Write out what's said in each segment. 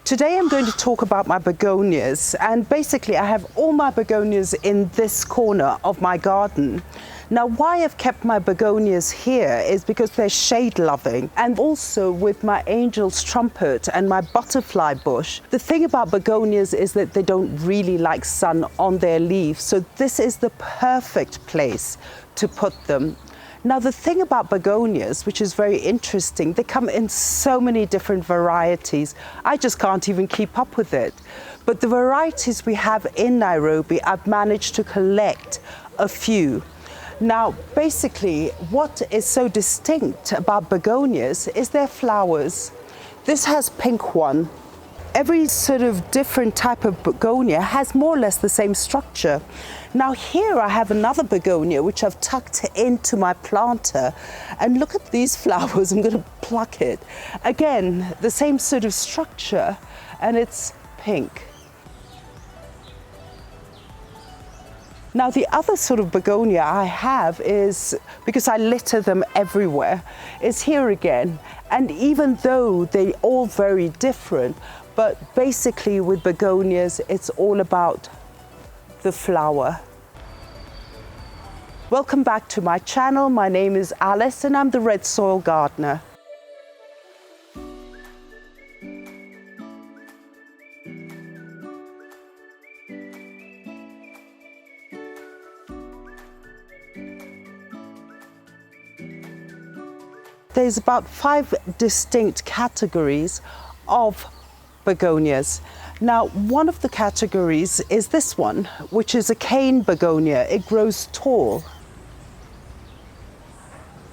Today I'm going to talk about my begonias, and basically I have all my begonias in this corner of my garden. Now why I've kept my begonias here is because they're shade loving, and also with my angel's trumpet and my butterfly bush. The thing about begonias is that they don't really like sun on their leaves, so this is the perfect place to put them. Now the thing about begonias, which is very interesting, they come in so many different varieties. I just can't even keep up with it. But the varieties we have in Nairobi, I've managed to collect a few. Now basically what is so distinct about begonias is their flowers. This has pink one. Every sort of different type of begonia has more or less the same structure. Now here I have another begonia which I've tucked into my planter, and look at these flowers. I'm going to pluck it. Again, the same sort of structure, and it's pink. Now the other sort of begonia I have is, because I litter them everywhere, is here again. And even though they're all very different, but basically with begonias, it's all about the flower. Welcome back to my channel. My name is Alice and I'm the Redsoil gardener. There's about 5 distinct categories of begonias. Now, one of the categories is this one, which is a cane begonia. It grows tall.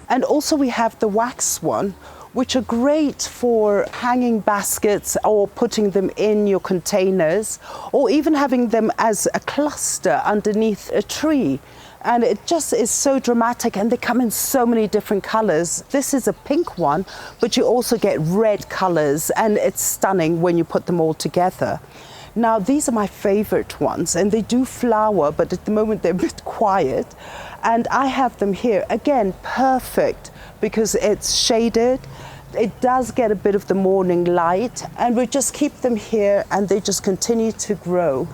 And also we have the wax one, which are great for hanging baskets or putting them in your containers, or even having them as a cluster underneath a tree. And it just is so dramatic, and they come in so many different colors. This is a pink one, but you also get red colors, and it's stunning when you put them all together. Now these are my favorite ones, and they do flower, but at the moment they're a bit quiet. And I have them here, again, perfect because it's shaded. It does get a bit of the morning light, and we just keep them here and they just continue to grow.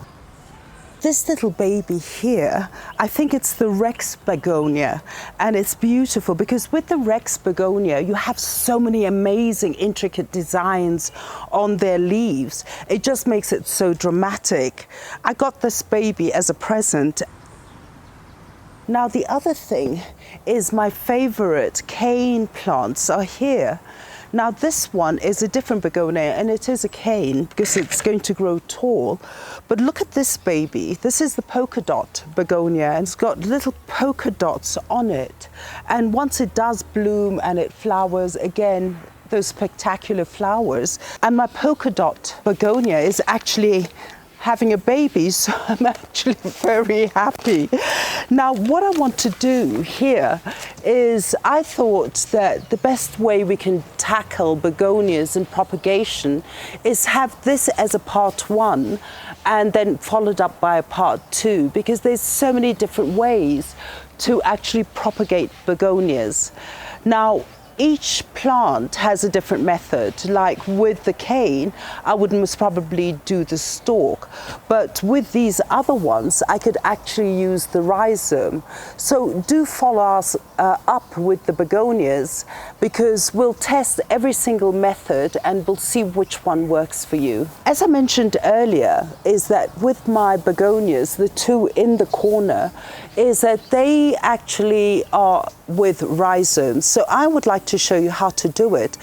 This little baby here, I think it's the Rex begonia, and it's beautiful because with the Rex begonia you have so many amazing intricate designs on their leaves. It just makes it so dramatic. I got this baby as a present. Now the other thing is my favorite cane plants are here. Now this one is a different begonia, and it is a cane because it's going to grow tall. But look at this baby. This is the polka dot begonia, and it's got little polka dots on it. And once it does bloom and it flowers, again, those spectacular flowers. And my polka dot begonia is actually having a baby, so I'm actually very happy. Now what I want to do here is, I thought that the best way we can tackle begonias and propagation is have this as a part 1 and then followed up by a part 2, because there's so many different ways to actually propagate begonias. Now each plant has a different method. Like with the cane, I would most probably do the stalk, but with these other ones, I could actually use the rhizome. So do follow us up with the begonias, because we'll test every single method and we'll see which one works for you. As I mentioned earlier, is that with my begonias, the 2 in the corner, is that they actually are with rhizomes. So I would like to show you how to do it.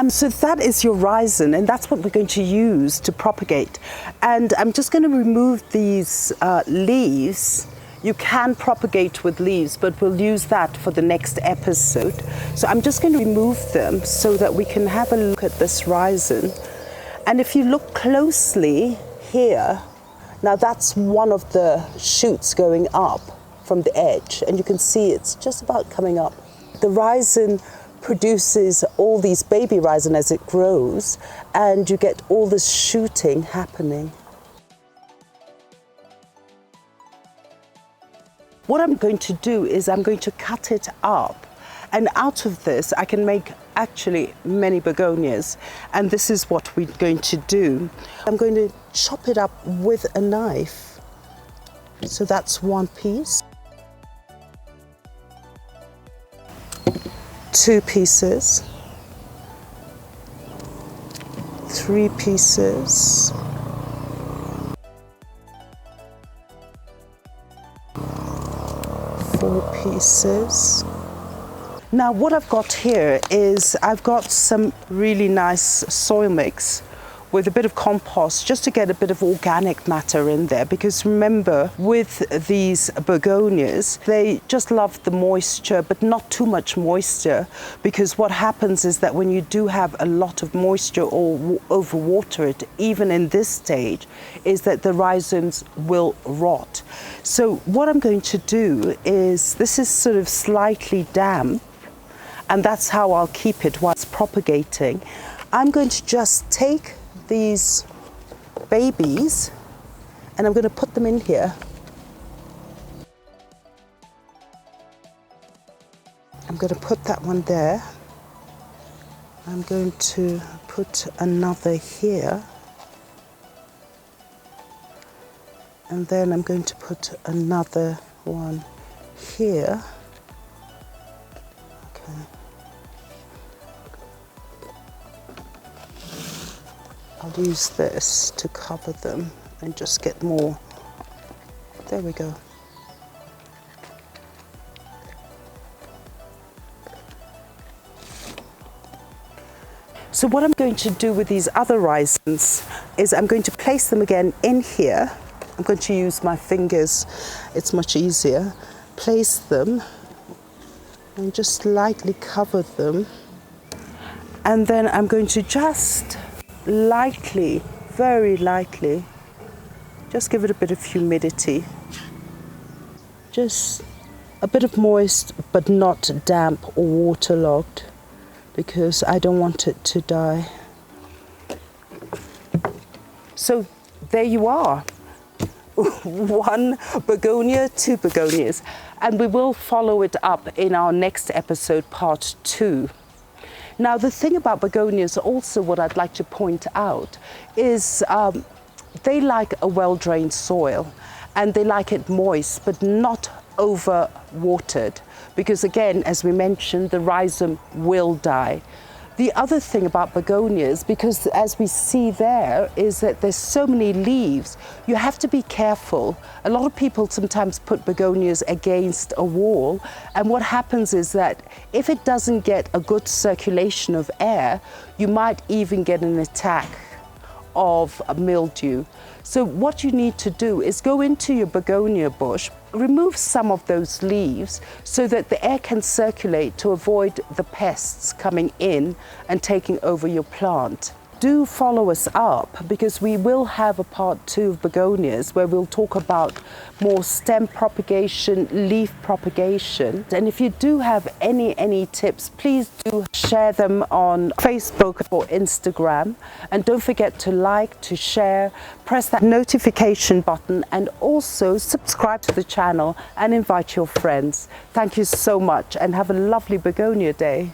So that is your rhizome, and that's what we're going to use to propagate. And I'm just going to remove these leaves. You can propagate with leaves, but we'll use that for the next episode. So I'm just going to remove them so that we can have a look at this rhizome. And if you look closely here, now that's one of the shoots going up from the edge, and you can see it's just about coming up. The rhizome produces all these baby rhizome as it grows, and you get all this shooting happening. What I'm going to do is I'm going to cut it up, and out of this I can make actually many begonias, and this is what we're going to do. I'm going to chop it up with a knife. So that's one piece, 2 pieces, 3 pieces, 4 pieces. Now what I've got here is I've got some really nice soil mix with a bit of compost, just to get a bit of organic matter in there, because remember, with these begonias, they just love the moisture, but not too much moisture, because what happens is that when you do have a lot of moisture or overwater it, even in this stage, is that the rhizomes will rot. So what I'm going to do is, this is sort of slightly damp, and that's how I'll keep it while it's propagating. I'm going to just take these babies and I'm going to put them in here. I'm going to put that one there. I'm going to put another here. And then I'm going to put another one here. Okay. I'll use this to cover them and just get more. There we go. So what I'm going to do with these other rhizomes is I'm going to place them again in here. I'm going to use my fingers, it's much easier. Place them and just lightly cover them. And then I'm going to just lightly, very lightly, just give it a bit of humidity. Just a bit of moist, but not damp or waterlogged, because I don't want it to die. So there you are. 1 begonia, 2 begonias. And we will follow it up in our next episode, part 2. Now, the thing about begonias also, what I'd like to point out is they like a well-drained soil, and they like it moist, but not over-watered, because again, as we mentioned, the rhizome will die. The other thing about begonias, because as we see there, is that there's so many leaves, you have to be careful. A lot of people sometimes put begonias against a wall, and what happens is that if it doesn't get a good circulation of air, you might even get an attack of mildew. So what you need to do is go into your begonia bush, remove some of those leaves so that the air can circulate to avoid the pests coming in and taking over your plant. Do follow us up, because we will have a part 2 of begonias where we'll talk about more stem propagation, leaf propagation. And if you do have any tips, please do share them on Facebook or Instagram. And don't forget to like, to share, press that notification button, and also subscribe to the channel and invite your friends. Thank you so much, and have a lovely begonia day.